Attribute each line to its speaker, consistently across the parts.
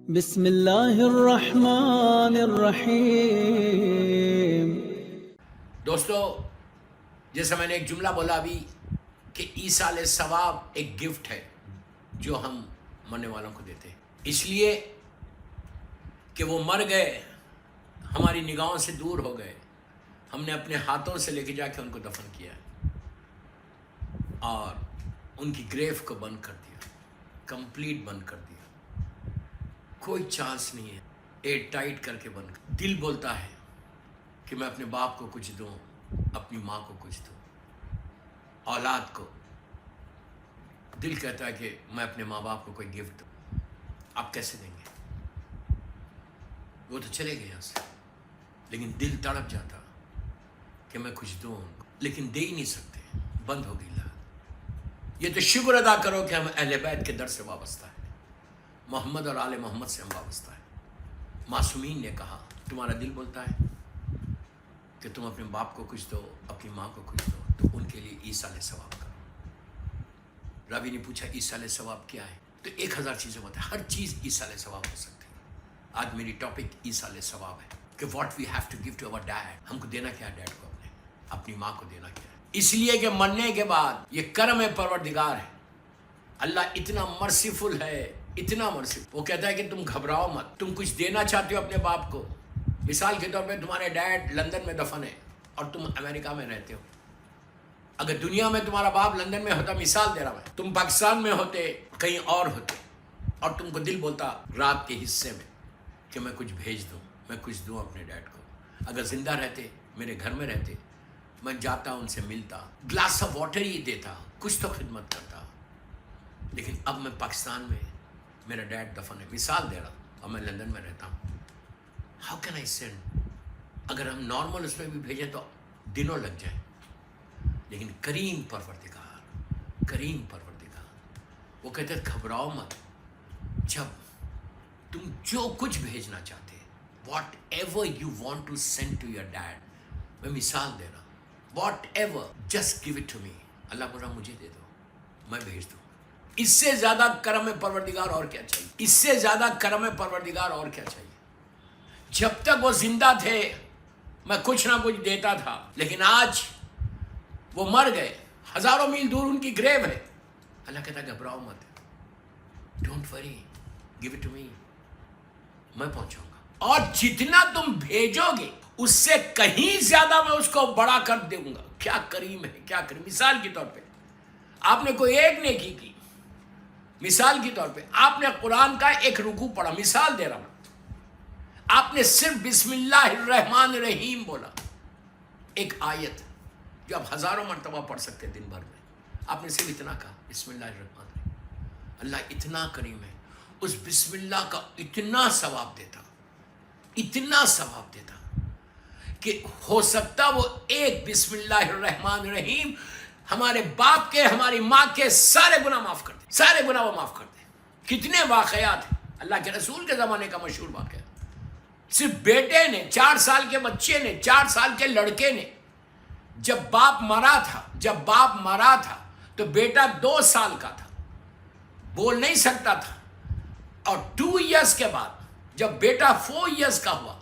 Speaker 1: بسم اللہ الرحمن الرحیم۔
Speaker 2: دوستو، جیسا میں نے ایک جملہ بولا ابھی کہ ایصال ثواب ایک گفٹ ہے جو ہم مرنے والوں کو دیتے ہیں، اس لیے کہ وہ مر گئے، ہماری نگاہوں سے دور ہو گئے، ہم نے اپنے ہاتھوں سے لے کے جا کے ان کو دفن کیا اور ان کی گریو کو بند کر دیا، کمپلیٹ بند کر دیا، کوئی چانس نہیں ہے، ایئر ٹائٹ کر کے بند کر۔ دل بولتا ہے کہ میں اپنے باپ کو کچھ دوں، اپنی ماں کو کچھ دوں، اولاد کو۔ دل کہتا ہے کہ میں اپنے ماں باپ کو کوئی گفٹ دوں۔ آپ کیسے دیں گے؟ وہ تو چلے گئے یہاں سے، لیکن دل تڑپ جاتا کہ میں کچھ دوں ان کو، لیکن دے ہی نہیں سکتے، بند ہو گئی لات۔ یہ تو شکر ادا کرو کہ ہم اہل بیت کے در سے وابستہ ہیں، محمد اور آل محمد سے ہم وابستہ ہیں۔ معصومین نے کہا تمہارا دل بولتا ہے کہ تم اپنے باپ کو کچھ دو، اپنی ماں کو کچھ دو، تو ان کے لیے ایصال ثواب کرو۔ راوی نے پوچھا ایصال ثواب کیا ہے؟ تو 1000 چیزیں بتائیں، ہر چیز ایصال ثواب ہو سکتی ہے۔ آج میری ٹاپک ایصال ثواب ہے کہ what we have to give to our dead. ہم کو دینا کیا ہے ڈیڈ کو، اپنی ماں کو دینا کیا ہے؟ اس لیے کہ مرنے کے بعد یہ کرم پروردگار ہے، اللہ اتنا مرسیفل ہے، اتنا مرسیفل۔ وہ کہتا ہے کہ تم گھبراؤ مت، تم کچھ دینا چاہتے ہو اپنے باپ کو۔ مثال کے طور پہ تمہارے ڈیڈ لندن میں دفن ہے اور تم امریکہ میں رہتے ہو۔ اگر دنیا میں تمہارا باپ لندن میں ہوتا، مثال دے رہا ہوں، تم پاکستان میں ہوتے، کہیں اور ہوتے، اور تم کو دل بولتا رات کے حصے میں کہ میں کچھ بھیج دوں، میں کچھ دوں اپنے ڈیڈ کو۔ اگر زندہ رہتے، میرے گھر میں رہتے، میں جاتا ان سے ملتا، گلاس آف واٹر ہی دیتا، کچھ تو خدمت کرتا۔ لیکن اب میں پاکستان میں، میرا ڈیڈ دفن ہے، مثال دے رہا ہوں، اور میں لندن میں رہتا ہوں۔ How can I send? اگر ہم نارمل اس میں بھی بھیجیں تو دنوں لگ جائیں، لیکن کریم پروردگار، کریم پروردگار، وہ کہتے ہیں گھبراؤ مت، جب تم جو کچھ بھیجنا چاہتے، whatever you want to send to your dad, میں مثال دے رہا ہوں، whatever just give it to me. اللہ بول رہا مجھے دے دو، میں بھیج دوں۔ اس سے زیادہ کرم پروردگار اور کیا چاہیے؟ اس سے زیادہ کرم پروردگار اور کیا چاہیے؟ جب تک وہ زندہ تھے میں کچھ نہ کچھ دیتا تھا، لیکن آج وہ مر گئے، ہزاروں میل دور ان کی گریو ہے۔ اللہ کہتا ہے گھبراؤ مت، don't worry, give it to می، میں پہنچاؤں گا، اور جتنا تم بھیجو گے اس سے کہیں زیادہ میں اس کو بڑا کر دوں گا۔ کیا کریم ہے، کیا کریم۔ مثال کے طور پہ آپ نے کوئی ایک نیکی کی، مثال کے طور پہ آپ نے قرآن کا ایک رکوع پڑھا، مثال دے رہا ہوں، آپ نے صرف بسم اللہ الرحمن الرحیم بولا، ایک آیت جو آپ ہزاروں مرتبہ پڑھ سکتے دن بھر میں، آپ نے صرف اتنا کہا بسم اللہ الرحمن الرحیم۔ اللہ اتنا کریم ہے، اس بسم اللہ کا اتنا ثواب دیتا، اتنا ثواب دیتا کہ ہو سکتا وہ ایک بسم اللہ الرحمن الرحیم ہمارے باپ کے، ہماری ماں کے سارے گناہ معاف کر دے، سارے گناہ وہ معاف کر دے۔ کتنے واقعات ہیں اللہ کے رسول کے زمانے کا مشہور واقعہ، صرف بیٹے نے، 4 سال کے بچے نے، 4 سال کے لڑکے نے، جب باپ مرا تھا تو بیٹا 2 سال کا تھا، بول نہیں سکتا تھا، اور 2 ایئرس کے بعد جب بیٹا 4 ایئرس کا ہوا،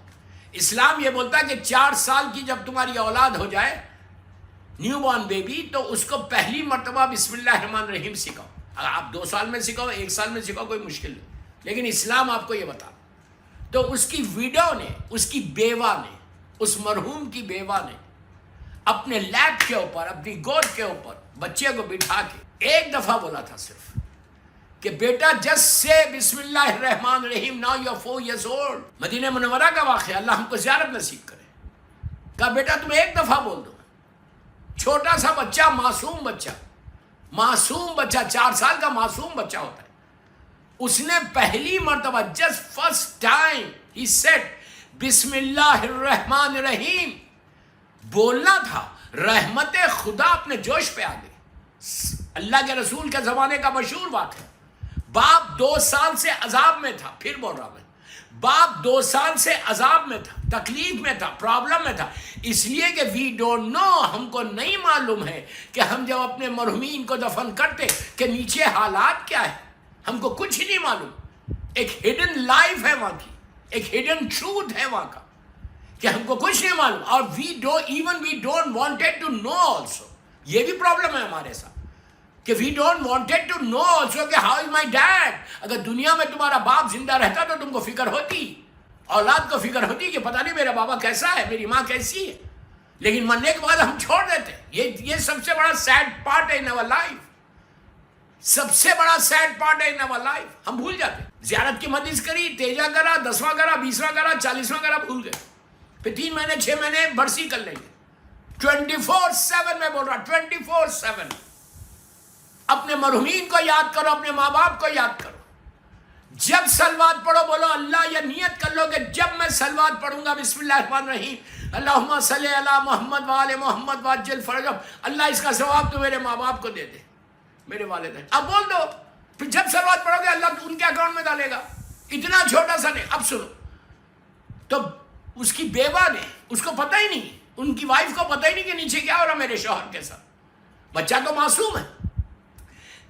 Speaker 2: اسلام یہ بولتا ہے کہ 4 سال کی جب تمہاری اولاد ہو جائے، نیو بورن بیبی، تو اس کو پہلی مرتبہ بسم اللہ الرحمن الرحیم سکھاؤ۔ اگر آپ 2 سال میں سکھاؤ، 1 سال میں سکھاؤ، کوئی مشکل نہیں، لیکن اسلام آپ کو یہ بتا۔ تو اس کی ویڈو نے، اس کی بیوہ نے، اس مرحوم کی بیوہ نے اپنے لیپ کے اوپر، اپنی گود کے اوپر بچے کو بٹھا کے ایک دفعہ بولا تھا صرف کہ بیٹا جسٹ سے بسم اللہ الرحمن الرحیم، now you are 4 years old۔ مدینہ منورہ کا واقعہ، اللہ ہم کو زیارت نصیب کرے۔ کہا بیٹا تم ایک دفعہ بول دو۔ چھوٹا سا بچہ، معصوم بچہ، 4 سال کا معصوم بچہ ہوتا ہے، اس نے پہلی مرتبہ just first time he said بسم اللہ الرحمن الرحیم بولنا تھا۔ رحمت خدا اپنے جوش پہ آ گئی۔ اللہ کے رسول کے زمانے کا مشہور واقعہ، باپ 2 سال سے عذاب میں تھا، پھر بول رہا میں، باپ 2 سال سے عذاب میں تھا، تکلیف میں تھا، پرابلم میں تھا، اس لیے کہ وی ڈونٹ نو، ہم کو نہیں معلوم ہے کہ ہم جب اپنے مرحومین کو دفن کرتے کہ نیچے حالات کیا ہے، ہم کو کچھ نہیں معلوم۔ ایک ہڈن لائف ہے وہاں کی, ایک ہڈن ٹروتھ ہے وہاں کا کہ ہم کو کچھ نہیں معلوم, اور we don't wanted to know also. یہ بھی پرابلم ہے ہمارے ساتھ کہ we don't wanted to know also کہ ہاؤ از مائی ڈیڈ. اگر دنیا میں تمہارا باپ زندہ رہتا تو تم کو فکر ہوتی, اولاد کو فکر ہوتی کہ پتہ نہیں میرا بابا کیسا ہے, میری ماں کیسی ہے. لیکن مرنے کے بعد ہم چھوڑ دیتے. یہ سب سے بڑا سیڈ پارٹ ہے ان آور لائف, سب سے بڑا سیڈ پارٹ ہے ان آور لائف. ہم بھول جاتے. زیارت کی مجلس کری, تیجا کرا, 10واں کرا, 20واں کرا, 40واں کرا, بھول گئے. پھر 3 مہینے 6 مہینے برسی کر لیں گے. 24/7 میں بول رہا, 24/7 اپنے مرحومین کو یاد کرو, اپنے ماں باپ کو یاد کرو. جب صلوات پڑھو بولو اللہ, یہ نیت کر لو کہ جب میں صلوات پڑھوں گا بسم اللہ الرحمن الرحیم اللہم صلی علی محمد وآل محمد وعجل فرجہم, اللہ اس کا ثواب تو میرے ماں باپ کو دے دے, میرے والدین. اب بول دو. پھر جب صلوات پڑھو گے اللہ ان کے اکاؤنٹ میں ڈالے گا. اتنا چھوٹا سا نہیں. اب سنو, تو اس کی بیوہ نے, اس کو پتہ ہی نہیں, ان کی وائف کو پتہ ہی نہیں کہ نیچے کیا ہو رہا میرے شوہر کے ساتھ. بچہ تو معصوم ہے.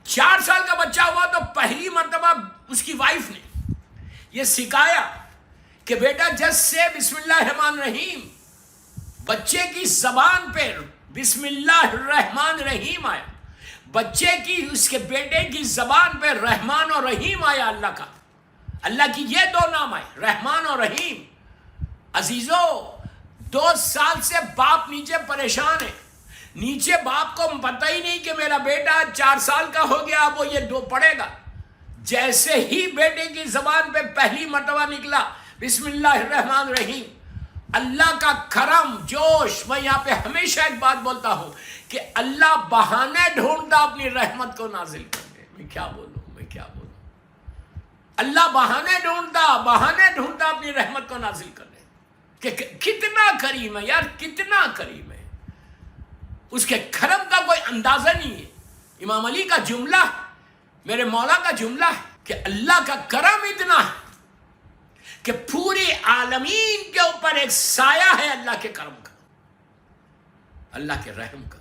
Speaker 2: 4 سال کا بچہ ہوا تو پہلی مرتبہ اس کی وائف نے یہ سکھایا کہ بیٹا جس سے بسم اللہ الرحمن الرحیم, بچے کی زبان پہ بسم اللہ الرحمن الرحیم آیا, بچے کی, اس کے بیٹے کی زبان پہ رحمان اور رحیم آیا. اللہ کا, اللہ کی یہ 2 نام آئے, رحمان اور رحیم. عزیزو, 2 سال سے باپ نیچے پریشان ہے. نیچے باپ کو پتہ ہی نہیں کہ میرا بیٹا 4 سال کا ہو گیا, اب وہ یہ 2 پڑھے گا. جیسے ہی بیٹے کی زبان پہ پہلی مرتبہ نکلا بسم اللہ الرحمن الرحیم, اللہ کا کرم, جوش. میں یہاں پہ ہمیشہ ایک بات بولتا ہوں کہ اللہ بہانے ڈھونڈتا اپنی رحمت کو نازل کرنے. میں کیا بولوں, اللہ بہانے ڈھونڈتا اپنی رحمت کو نازل کرنے. کہ کتنا کریم ہے یار, کتنا کریم ہے. اس کے کرم کا کوئی اندازہ نہیں ہے. امام علی کا جملہ, میرے مولا کا جملہ ہے کہ اللہ کا کرم اتنا ہے کہ پوری عالمین کے اوپر ایک سایہ ہے اللہ کے کرم کا, اللہ کے رحم کا.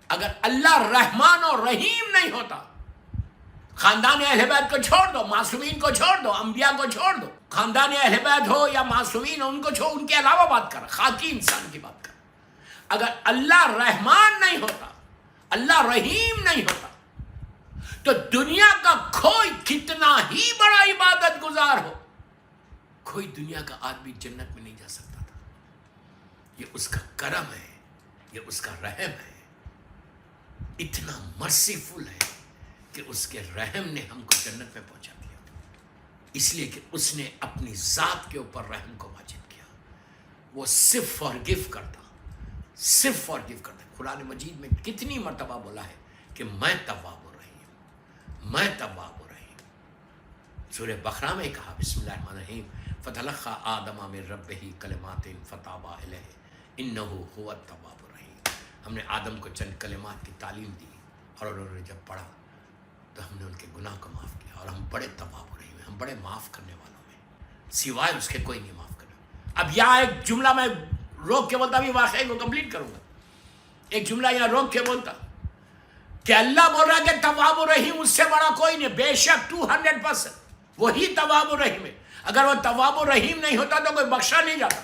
Speaker 2: اگر اللہ رحمان اور رحیم نہیں ہوتا, خاندان اہل بیت کو چھوڑ دو, معصومین کو چھوڑ دو, انبیاء کو چھوڑ دو, خاندان اہل بیت ہو یا معصومین ان کو چھوڑ, ان کے علاوہ بات کر, خاکی انسان کی بات کر. اگر اللہ رحمان نہیں ہوتا, اللہ رحیم نہیں ہوتا, تو دنیا کا کوئی کتنا ہی بڑا عبادت گزار ہو, کوئی دنیا کا آدمی جنت میں نہیں جا سکتا تھا. یہ اس کا کرم ہے, یہ اس کا رحم ہے. اتنا مرسیفل ہے کہ اس کے رحم نے ہم کو جنت میں پہنچا دیا, اس لیے کہ اس نے اپنی ذات کے اوپر رحم کو واجب کیا. وہ صرف فارگیو کرتا, صرف فارگیو کرتا. قرآن مجید میں کتنی مرتبہ بولا ہے کہ میں تواب الرحیم, میں تواب الرحیم. سورہ بقرہ میں کہا بسم اللہ الرحمن الرحیم فتلقى آدم من ربہ کلمات فتاب علیہ انہ هو التواب الرحیم. ہم نے آدم کو چند کلمات کی تعلیم دی, اور انہوں نے جب پڑھا تو ہم نے ان کے گناہ کو معاف کیا, اور ہم بڑے تواب الرحیم ہیں, ہم بڑے معاف کرنے والوں میں, سوائے اس کے کوئی نہیں معاف کرنا. اب یہاں ایک جملہ میں روک کے بولتا, بھی واقعے کو کمپلیٹ کروں گا. ایک جملہ یہاں روک کے بولتا کہ اللہ بول رہا کہ تواب الرحیم اس سے بڑا کوئی نہیں. بے شک 200% وہی تواب الرحیم ہے. اگر وہ تواب الرحیم نہیں ہوتا تو کوئی بخشا نہیں جاتا.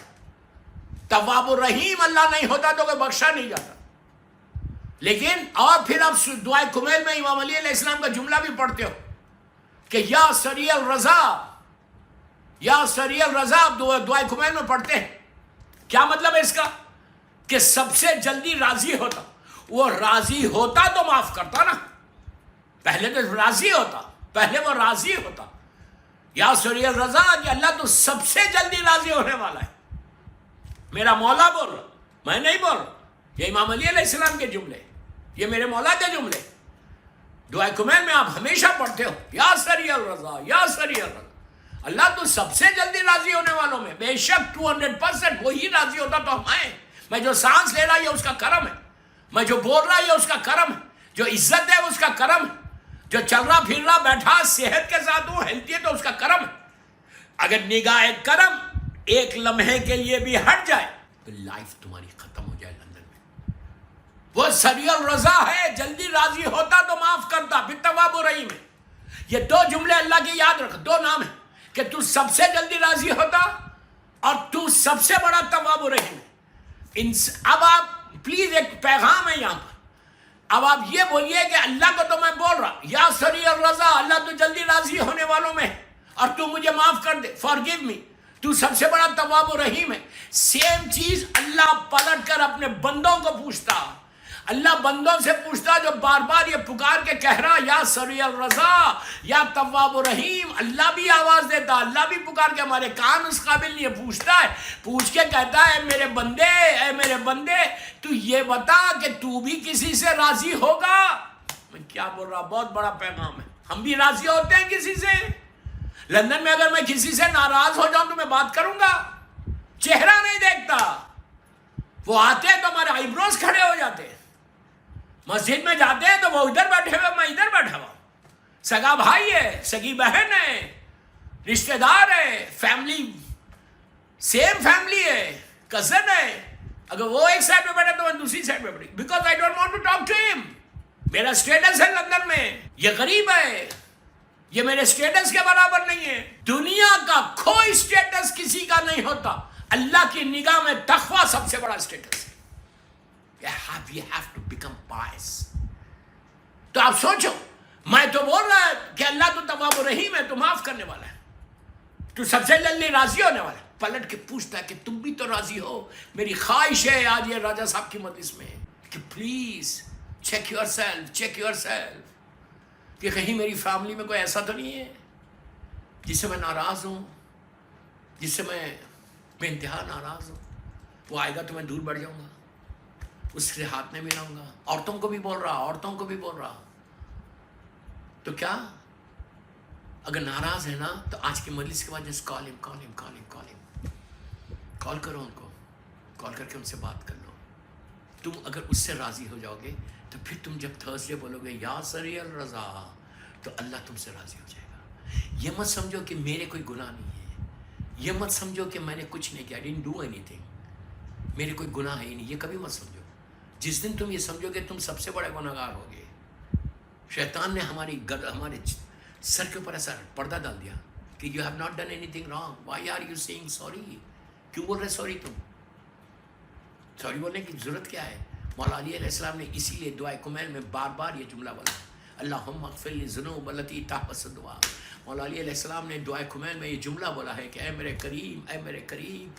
Speaker 2: تواب الرحیم اللہ نہیں ہوتا تو کوئی بخشا نہیں جاتا. لیکن اور پھر اب دعائے کمیل میں امام علی علیہ السلام کا جملہ بھی پڑھتے ہو کہ یا سریع الرضا, یا سریع الرضا, دعائے کمیل میں پڑھتے ہیں. کیا مطلب ہے اس کا؟ کہ سب سے جلدی راضی ہوتا. وہ راضی ہوتا تو معاف کرتا نا, پہلے تو راضی ہوتا, پہلے وہ راضی ہوتا. یا سریع الرضا, کہ اللہ تو سب سے جلدی راضی ہونے والا ہے. میرا مولا بول رہا, میں نہیں بول رہا. یہ امام علی علیہ السلام کے جملے, یہ میرے مولا کے جملے. دعائے کمیل میں آپ ہمیشہ پڑھتے ہو یا سریع الرضا, یا سریع الرضا. اللہ تو سب سے جلدی راضی ہونے والوں میں. بے شک 200% وہی راضی ہوتا تو ہم آئے. میں جو سانس لے رہا یہ اس کا کرم ہے, میں جو بول رہا یہ اس کا کرم ہے, جو عزت ہے اس کا کرم ہے, جو چل رہا پھر رہا بیٹھا صحت کے ساتھ ہوں ہیلتھی ہے تو اس کا کرم ہے. اگر نگاہ کرم ایک لمحے کے لیے بھی ہٹ جائے تو لائف تمہاری ختم ہو جائے لندن میں. وہ سریع الرضا ہے, جلدی راضی ہوتا تو معاف کرتا, پھر تواب الرحیم ہے. یہ دو جملے اللہ کے یاد رکھ, دو نام ہیں کہ تو سب سے جلدی راضی ہوتا اور تو سب سے بڑا تواب و رحیم ہے. اب آپ پلیز ایک پیغام ہے یہاں پر, اب آپ یہ بولیے کہ اللہ کو تو میں بول رہا یا سری الرضا, اللہ تو جلدی راضی ہونے والوں میں ہے اور تو مجھے معاف کر دے, فارگیو می, تو سب سے بڑا تواب و رحیم ہے. سیم چیز اللہ پلٹ کر اپنے بندوں کو پوچھتا, اللہ بندوں سے پوچھتا جو بار بار یہ پکار کے کہہ رہا یا سری الرضا یا تواب و رحیم. اللہ بھی آواز دیتا, اللہ بھی پکار کے, ہمارے کان اس قابل نہیں ہے, پوچھتا ہے, پوچھ کے کہتا ہے میرے بندے, اے میرے بندے تو یہ بتا کہ تو بھی کسی سے راضی ہوگا. میں کیا بول رہا, بہت بڑا پیغام ہے. ہم بھی راضی ہوتے ہیں کسی سے. لندن میں اگر میں کسی سے ناراض ہو جاؤں تو میں بات کروں گا, چہرہ نہیں دیکھتا. وہ آتے ہیں تو ہمارے آئی بروز کھڑے ہو جاتے ہیں, مسجد میں جاتے ہیں تو وہ ادھر بیٹھے ہوئے, میں ادھر بیٹھا ہوا. سگا بھائی ہے, سگی بہن ہے, رشتہ دار ہے, فیملی سیم فیملی ہے, کزن ہے. اگر وہ ایک سائڈ پہ بیٹھے تو میں دوسری سائڈ پہ بیٹھی, because I don't want to talk to him. میرا اسٹیٹس ہے لندن میں, یہ غریب ہے, یہ میرے اسٹیٹس کے برابر نہیں ہے. دنیا کا کوئی اسٹیٹس کسی کا نہیں ہوتا, اللہ کی نگاہ میں تقویٰ سب سے بڑا اسٹیٹس ہے. You have to become pious. تو آپ سوچو, میں تو بول رہا ہے کہ اللہ تو تواب و رحیم ہے, تو معاف کرنے والا ہے, تو سب سے جلدی راضی ہونے والا ہے. پلٹ کے پوچھتا ہے کہ تم بھی تو راضی ہو. میری خواہش ہے آج یہ راجہ صاحب کی مجلس میں کہ پلیز چیک یور سیلف کہ کہیں میری فیملی میں کوئی ایسا تو نہیں ہے جس سے میں ناراض ہوں, جس سے میں بے انتہا ناراض ہوں. وہ آئے گا تو میں دور بڑھ جاؤں گا, اس کے ہاتھ میں ملاؤں گا. عورتوں کو بھی بول رہا. تو کیا اگر ناراض ہے نا تو آج کی مجلس کے بعد جس کال کرو ان کو, کال کر کے ان سے بات کر لو. تم اگر اس سے راضی ہو جاؤ گے تو پھر تم جب تھرسڈے بولو گے یا سری الرضا تو اللہ تم سے راضی ہو جائے گا. یہ مت سمجھو کہ میرے کوئی گناہ نہیں ہے, یہ مت سمجھو کہ میں نے کچھ نہیں کیا, I didn't do anything, میرے کوئی گناہ ہے ہی نہیں. یہ کبھی مت سمجھو. جس دن تم یہ سمجھو کہ تم سب سے بڑے گناہگار ہو گے, شیطان نے ہمارے سر کے اوپر ایسا پردہ ڈال دیا کہ you have not done anything wrong, why are you saying sorry. کیوں بول رہے سوری؟ تم سوری بولنے کی ضرورت کیا ہے؟ مولا علی علیہ السلام نے اسی لیے دعائے کمیل میں بار بار یہ جملہ بولا, اللہم اغفر لی ذنوب التی تحبس الدعاء. مولا علی علیہ السلام نے دعائے کمیل میں یہ جملہ بولا ہے کہ اے میرے کریم.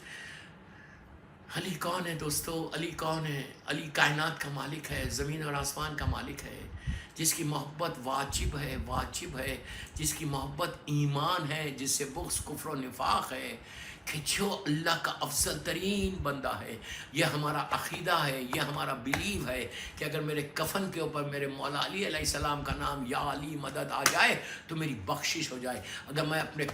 Speaker 2: علی کون ہے دوستو؟ علی کون ہے؟ علی کائنات کا مالک ہے, زمین اور آسمان کا مالک ہے, جس کی محبت واجب ہے, جس کی محبت ایمان ہے, جس سے بغض کفر و نفاق ہے, کہ جو اللہ کا افضل ترین بندہ ہے. یہ ہمارا عقیدہ ہے, یہ ہمارا بلیو ہے کہ اگر میرے کفن کے اوپر میرے مولا علی علیہ السلام کا نام یا علی مدد آ جائے تو میری بخشش ہو جائے. اگر میں اپنے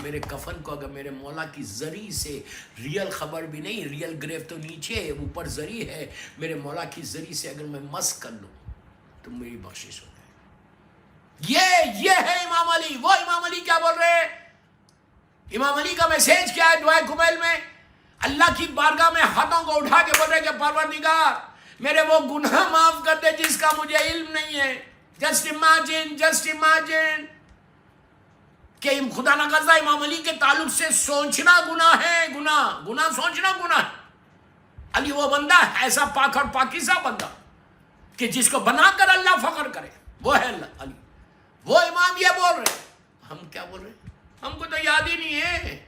Speaker 2: میرے کفن کو اگر میرے مولا کی زری سے, ریل خبر بھی نہیں, ریل گریو تو نیچے ہے, اوپر زری ہے, میرے مولا کی زری سے اگر میں مس کر لوں تو میری بخشش ہو جائے. یہ ہے امام علی. وہ امام علی کیا بول رہے ہیں؟ امام علی کا میسیج کیا ہے دعائے کمیل میں؟ اللہ کی بارگاہ میں ہاتھوں کو اٹھا کے بول رہے کہ پروردگار میرے وہ گناہ معاف کر دے جس کا مجھے علم نہیں ہے. جسٹ امیجن کہ خدا نخواستہ امام علی کے تعلق سے سوچنا گناہ ہے. گناہ سوچنا گناہ ہے. علی وہ بندہ ہے, ایسا پاک اور پاکیزہ بندہ کہ جس کو بنا کر اللہ فخر کرے, وہ ہے اللہ علی. وہ امام یہ بول رہے, ہم کیا بول رہے ہیں؟ ہم کو تو یاد ہی نہیں ہے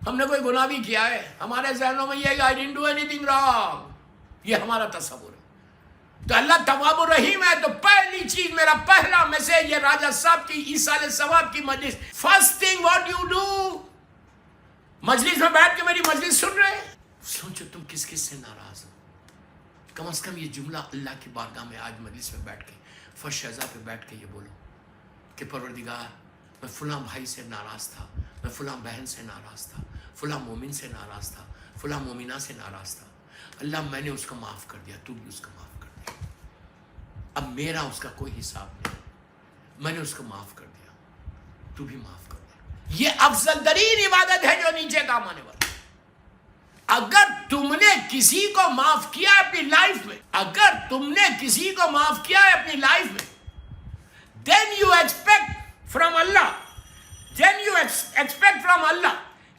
Speaker 2: ہم نے کوئی گناہ بھی کیا ہے. ہمارے ذہنوں میں یہ I didn't do anything wrong, یہ ہمارا تصور ہے. تو اللہ تواب الرحیم ہے. تو پہلی چیز, میرا پہلا میسج یہ راجہ صاحب کی ایصال ثواب کی مجلس, first thing what you do, مجلس میں بیٹھ کے میری مجلس سن رہے, سوچو تم کس سے ناراض ہو. کم از کم یہ جملہ اللہ کی بارگاہ میں آج مجلس میں بیٹھ کے, فرش شہزہ پہ بیٹھ کے یہ بولو کہ پروردگار میں فلاں بھائی سے ناراض تھا, میں فلاں بہن سے ناراض تھا, فلاں مومن سے ناراض تھا, فلاں مومنہ سے ناراض تھا. اللہ میں نے اس کو معاف کر دیا, تو بھی اس کو معاف کر دیا. اب میرا اس کا کوئی حساب نہیں, میں نے اس کو معاف کر دیا, تو بھی معاف کر دیا. یہ افضل ترین عبادت ہے جو نیچے کام آنے والا. اگر تم نے کسی کو معاف کیا اپنی لائف میں, اگر تم نے کسی کو معاف کیا ہے اپنی لائف میں, then you expect from Allah,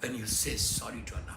Speaker 2: When you say sorry to Allah,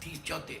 Speaker 2: 30, 4,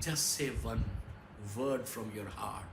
Speaker 2: just say one word from your heart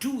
Speaker 2: 2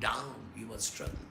Speaker 2: down, he was struggling,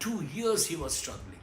Speaker 2: 2 years he was struggling।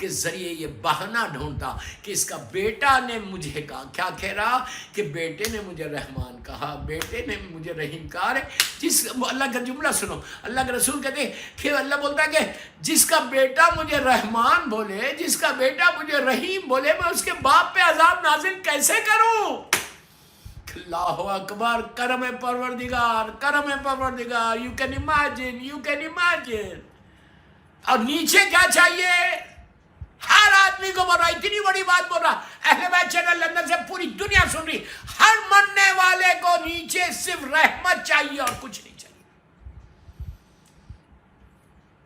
Speaker 2: کے ذریعے یہ بہانہ ڈھونڈتا کہ اس کا بیٹا نے مجھے کہا. کیا کہہ رہا؟ کہ بیٹے نے مجھے رحمان کہا, بیٹے نے مجھے رحیم کہا. جس اللہ کا جملہ سنو, اللہ کے رسول کہتے ہیں کہ اللہ بولتا ہے کہ جس کا بیٹا مجھے رحمان بولے, جس کا بیٹا مجھے رحیم بولے, میں اس کے باپ پہ عذاب نازل کیسے کروں؟ اللہ اکبر. کرم پروردگار, کرم پروردگار. You can imagine, you can imagine. اور نیچے کیا چاہیے؟ ہر آدمی کو بول رہا, اتنی بڑی بات بول رہا, اہل بیت چینل لندن سے پوری دنیا سن رہی, ہر مرنے والے کو نیچے صرف رحمت چاہیے اور کچھ نہیں چاہیے.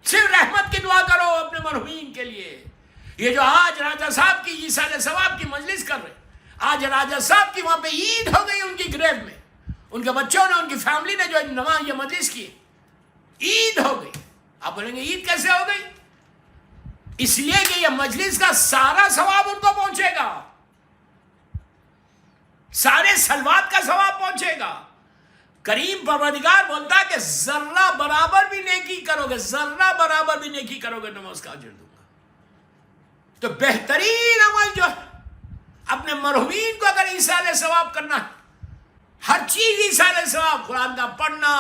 Speaker 2: صرف رحمت کی دعا کرو اپنے مرحومین کے لیے. یہ جو آج راجہ صاحب کی ایصال ثواب کی مجلس کر رہے, آج راجہ صاحب کی وہاں پہ عید ہو گئی ان کی گریو میں, ان کے بچوں نے, ان کی فیملی نے جو نماز یہ مجلس کی, عید ہو گئی. آپ بولیں گے عید کیسے ہو گئی؟ اس لیے کہ یہ مجلس کا سارا ثواب ان کو پہنچے گا, سارے صلوات کا ثواب پہنچے گا. کریم پروردگار بولتا ہے کہ ذرہ برابر بھی نیکی کرو گے, ذرہ برابر بھی نیکی کرو گے تو میں اس کا اجر دوں گا. تو بہترین عمل جو ہے, اپنے مرحومین کو اگر ایصال ثواب کرنا ہے, ہر چیز ایصال ثواب, قرآن کا پڑھنا,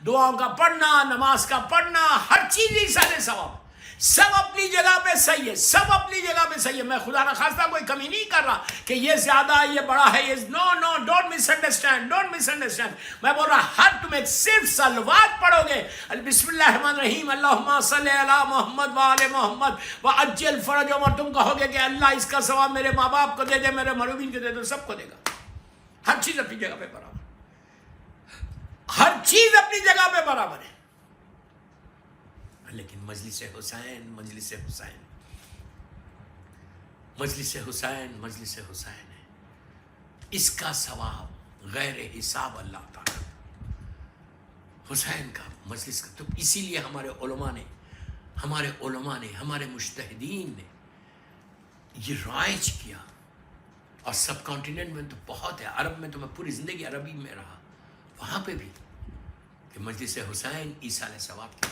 Speaker 2: دعاؤں کا پڑھنا, نماز کا پڑھنا, ہر چیز ایصال ثواب. سب اپنی جگہ پہ صحیح ہے, سب اپنی جگہ پہ صحیح ہے. میں خدا نخواستہ کوئی کمی نہیں کر رہا کہ یہ زیادہ ہے, یہ بڑا ہے, یہ no, don't misunderstand, don't misunderstand. میں بول رہا ہر تمہیں صرف صلوات پڑھو گے, بسم اللہ الرحمن الرحیم, اللہم صلی علی محمد وآل محمد وعجل فرجہم, اور تم کہو گے کہ اللہ اس کا ثواب میرے ماں باپ کو دے دے, میرے مرحومین کو دے دے, سب کو دے گا. ہر چیز اپنی جگہ پہ برابر, ہر چیز اپنی جگہ پہ برابر ہے. لیکن مجلس حسین, مجلس حسین, مجلس حسین, مجلس حسین ہے, اس کا ثواب غیر حساب اللہ تعالیٰ. حسین کا مجلس کا, تو اسی لیے ہمارے علماء نے, ہمارے مجتہدین نے یہ رائج کیا. اور سب کانٹیننٹ میں تو بہت ہے, عرب میں تو میں پوری زندگی عربی میں رہا, وہاں پہ بھی کہ مجلس حسین ایصال ثواب کی